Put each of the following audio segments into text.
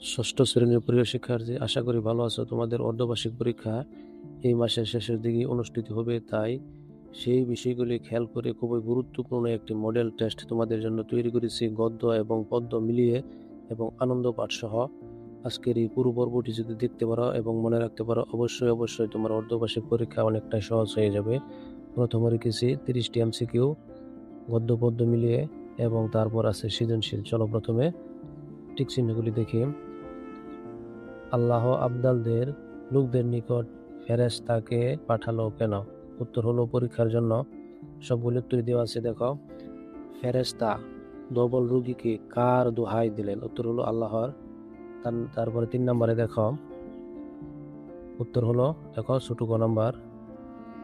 ষষ্ঠ শ্রেণীর প্রিয় শিক্ষার্থী, আশা করি ভালো আছো। তোমাদের অর্ধবার্ষিক পরীক্ষা এই মাসের শেষের দিকে অনুষ্ঠিত হবে, তাই সেই বিষয়গুলি খেয়াল করে খুবই গুরুত্বপূর্ণ একটি মডেল টেস্ট তোমাদের জন্য তৈরি করেছি, গদ্য এবং পদ্য মিলিয়ে এবং আনন্দ পাঠ সহ। আজকের এই পুরো পর্বটি যদি দেখতে পারো এবং মনে রাখতে পারো, অবশ্যই তোমার অর্ধবার্ষিক পরীক্ষা অনেকটাই সহজ হয়ে যাবে। প্রথমে রেখেছি 30টি এমসিকিউ গদ্য পদ্য মিলিয়ে, এবং তারপর আছে সৃজনশীল। চলো প্রথমে টিক চিহ্নগুলি দেখি। আল্লাহ আবদালদের লোকদের নিকট ফেরেশতাকে পাঠালো কেন? উত্তর হলো পরীক্ষার জন্য। সবগুলি উত্তর দেওয়া আছে, দেখো। ফেরেশতা দুর্বল রোগীকে কার দোহাই দিলেন? উত্তর হলো আল্লাহর। তারপরে 3 নম্বরে দেখো, উত্তর হলো, দেখো, ছোট গ নাম্বার।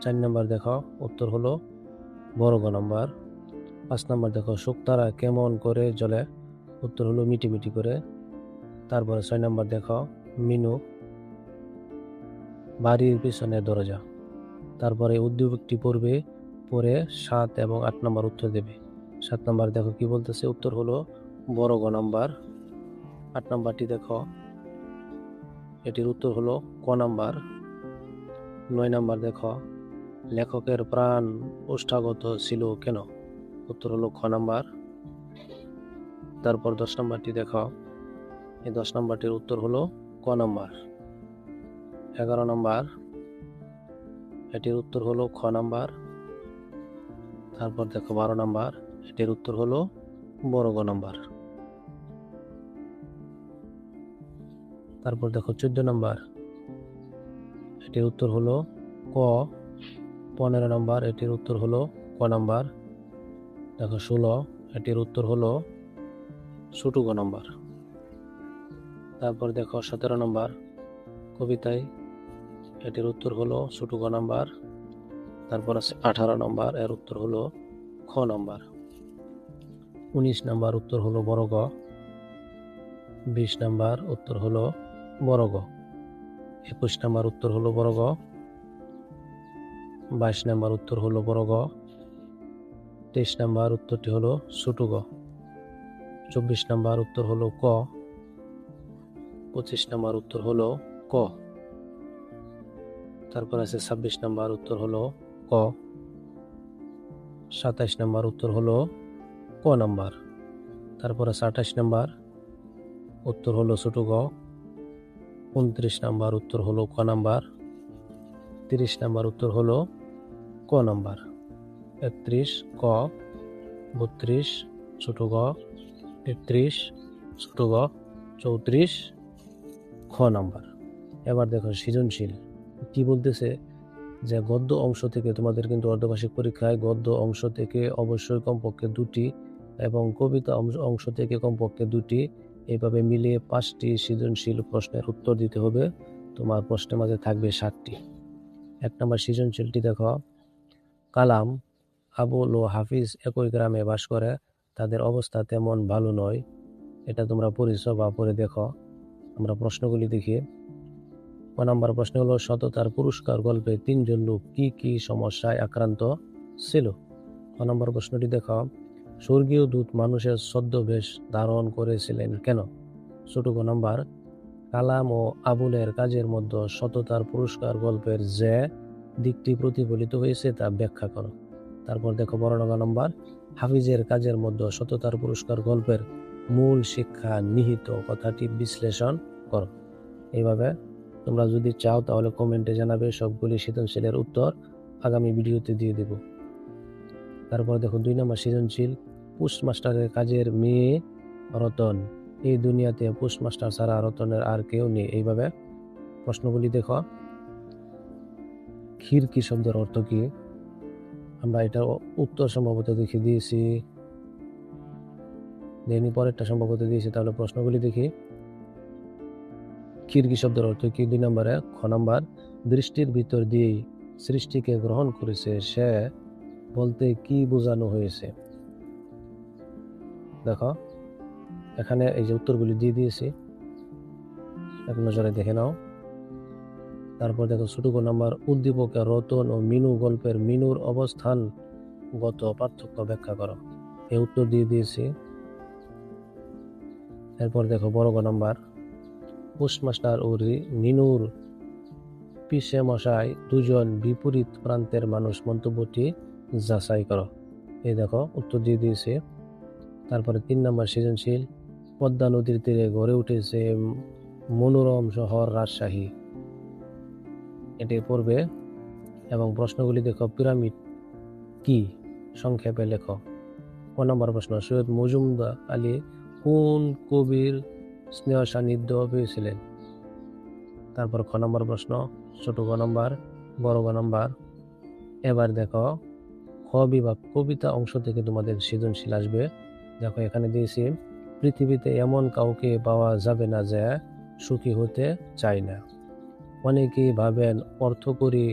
4 নম্বর দেখো, উত্তর হলো বড় গ নাম্বার। 5 নম্বর দেখো, শুকতারা কেমন করে জ্বলে? উত্তর হলো মিটিমিটি করে। তারপরে 6 নম্বর দেখো, মিনু বাড়ির পিছনের দরজা। তারপরে উদ্দীপকটি পড়বে, পরে 7 এবং 8 নম্বর উত্তর দেবে। 7 নম্বর দেখো কি বলতেছে, উত্তর হলো বড় গ নাম্বার। 8 নম্বরটি দেখো, এটির উত্তর হলো ক নাম্বার। 9 নম্বর দেখো, লেখকের প্রাণ ওষ্ঠাগত ছিল কেন? উত্তর হলো খ নাম্বার। তারপর 10 নম্বরটি দেখো, এই 10 নম্বরটির উত্তর হলো ক নাম্বার। 11 নম্বর, এটির উত্তর হলো খ নাম্বার। তারপর দেখো 12 নম্বর, এটির উত্তর হলো বড় গ নাম্বার। তারপর দেখো 14 নম্বর, এটির উত্তর হলো ক। 15 নম্বর, এটির উত্তর হলো ক নাম্বার। দেখো 16, এটির উত্তর হলো ছোট গ নাম্বার। তারপর দেখো 17 নম্বর, কবিতায়, এটির উত্তর হলো ছোট গ নাম্বার। তারপর আছে 18 নম্বর, এর উত্তর হলো খ নাম্বার। 19 নম্বর, উত্তর হলো বড় গ। 20 নম্বর, উত্তর হলো বড় গ। 21 নম্বর, উত্তর হলো বড় গ। 22 নম্বর, উত্তর হলো বড় গ। 23 নম্বর, উত্তরটি হলো ছোট গ। 24 নম্বর, উত্তর হলো ক। 25 নম্বর, উত্তর হলো ক। তারপর আছে 26 নম্বর, উত্তর হলো ক। 27 নম্বর, উত্তর হলো ক নাম্বার। তারপর আছে 28 নম্বর, উত্তর হলো ছোট গ। 29 নম্বর, উত্তর হলো ক নাম্বার। 30 নম্বর, উত্তর হলো ক নাম্বার। 31 ক। 32 ছোট গ। 33 ছোট গ। 34 খ নাম্বার। এবার দেখো সৃজনশীল কি বলতেছে, যে গদ্য অংশ থেকে তোমাদের কিন্তু অর্ধবার্ষিক পরীক্ষায় গদ্য অংশ থেকে অবশ্যই কমপক্ষে 2টি এবং কবিতা অংশ থেকে কমপক্ষে 2টি, এইভাবে মিলিয়ে 5টি সৃজনশীল প্রশ্নের উত্তর দিতে হবে। তোমার প্রশ্নের মাঝে থাকবে 7টি। 1 নম্বর সৃজনশীলটি দেখো, কালাম, আবুল ও হাফিজ একই গ্রামে বাস করে, তাদের অবস্থা তেমন ভালো নয়। এটা তোমরা পড়েছো বা পড়ে দেখো। আমরা প্রশ্নগুলি দেখি। 1 নম্বর প্রশ্ন হলো, সততার পুরস্কার গল্পে 3 জন লোক কি কি সমস্যায় আক্রান্ত ছিল? 1 নম্বর প্রশ্নটি দেখো, স্বর্গীয় দূত মানুষের ছদ্মবেশ ধারণ করেছিলেন কেন? ছোট গ নাম্বার, কালাম ও আবুলের কাজের মধ্যে সততার পুরস্কার গল্পের যে দিকটি প্রতিফলিত হয়েছে তা ব্যাখ্যা করো। তারপর দেখো বড় গ নাম্বার, হাফিজের কাজের মধ্যে সততার পুরস্কার গল্পের মূল শিক্ষা নিহিত কথাটি বিশ্লেষণ করো। এইভাবে তোমরা যদি চাও তাহলে কমেন্টে জানাবে, সবগুলি সৃজনশীলের উত্তর আগামী ভিডিওতে দিয়ে দেব। তারপর দেখো 2 নম্বর সৃজনশীল, পোস্টমাস্টারের কাজের মেয়ে রতন, এই দুনিয়াতে পোস্টমাস্টার ছাড়া রতনের আর কেউ নেই। এইভাবে প্রশ্নগুলি দেখো। খিড়কি শব্দের অর্থ কি? আমরা এটা উত্তর সম্ভবত দেখে দিয়েছি, পরেরটা সম্ভবত দিয়েছি। তাহলে প্রশ্নগুলি দেখি। খিড়কি শব্দের অর্থ কি? 2 নম্বরে খ নাম্বার, দৃষ্টির ভিতর দিয়েই সৃষ্টিকে গ্রহণ করেছে সে বলতে কি বোঝানো হয়েছে? দেখো এখানে এই যে উত্তরগুলি দিয়ে দিয়েছি, এক নজরে দেখে নাও। তারপর দেখো ছোট গ নাম্বার, উদ্দীপকে রতন ও মিনু গল্পের মিনুর অবস্থানগত পার্থক্য ব্যাখ্যা করো। এই উত্তর দিয়ে দিয়েছি। এরপর দেখো বড় গ নাম্বার, পোস্টমাস্টার ও নিনুর পিসে মশাই দুজন বিপরীত প্রান্তের মানুষ, মন্তব্যটি যাচাই করো। এই দেখো উত্তর দিয়ে দিয়েছে। তারপরে 3 নম্বর সৃজনশীল, পদ্মা নদীর তীরে গড়ে উঠেছে মনোরম শহর রাজশাহী, এটি পড়বে। এবং প্রশ্নগুলি দেখো, পিরামিড কি, সংক্ষেপে লেখো। ক নম্বর প্রশ্ন, সৈয়দ মজুমদার আলী কোন কবির স্নেহ সান্নিধ্য পেয়েছিলেন? তারপর খ নম্বর প্রশ্ন, ছোট গ নম্বর, বড় গ নম্বর। এবার দেখো খ বিভাগ কবিতা অংশ থেকে তোমাদের সৃজনশীল আসবে। দেখো এখানে দিয়েছি, পৃথিবীতে এমন কাউকে পাওয়া যাবে না যে সুখী হতে চায় না। অনেকেই ভাবেন অর্থকরী,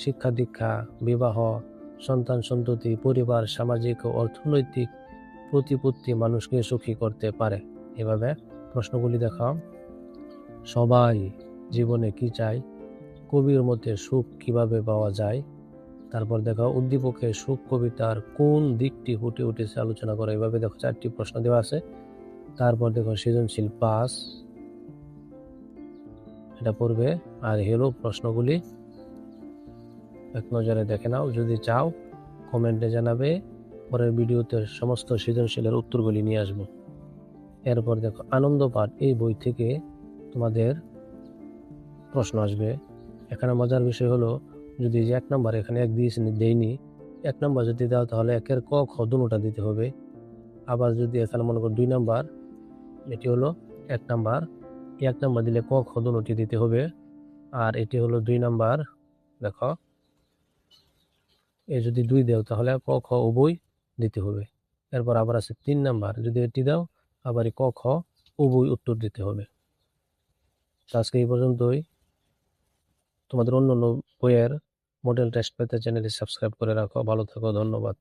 শিক্ষা দীক্ষা, বিবাহ, সন্তান সন্ততি, পরিবার, সামাজিক ও অর্থনৈতিক প্রতিপত্তি মানুষকে সুখী করতে পারে। এভাবে প্রশ্নগুলি দেখো। সবাই জীবনে কি চায়? কবির মতে সুখ কিভাবে পাওয়া যায়? তারপর দেখো উদ্দীপকে সুখ কবিতার কোন দিকটি ফুটে উঠেছে আলোচনা করো। এভাবে দেখো 4টি প্রশ্ন দেওয়া আছে। তারপর দেখো সৃজনশীল 5, এটা পড়বে। আর হলো প্রশ্নগুলি এক নজরে দেখে নাও, যদি চাও কমেন্টে জানাবে, পরের ভিডিওতে সমস্ত সৃজনশীলের উত্তরগুলি নিয়ে আসবো। এরপর দেখো আনন্দ পাঠ, এই বই থেকে তোমাদের প্রশ্ন আসবে। এখানে মজার বিষয় হলো, যদি 1 নম্বর এখানে 1 দিয়েছি দেয়নি, 1 নম্বর যদি দাও তাহলে 1-এর ক খ দুটোটা দিতে হবে। আবার যদি এখানে মনে করো 2 নম্বর, এটি হলো 1 নম্বর, 1 নম্বর দিলে ক খ দুটোটি দিতে হবে। আর এটি হলো 2 নম্বর। দেখো এ যদি 2 দাও তাহলে ক খ উভয় দিতে হবে। এরপর আবার আছে 3 নম্বর, যদি এটি দাও আবার ক খ উভয় উত্তর দিতে হবে। আজকে এই পর্যন্তই। তোমাদের অন্য বইয়ের মডেল টেস্ট পেতে চ্যানেলটি সাবস্ক্রাইব করে রাখো। ভালো থাকো, ধন্যবাদ।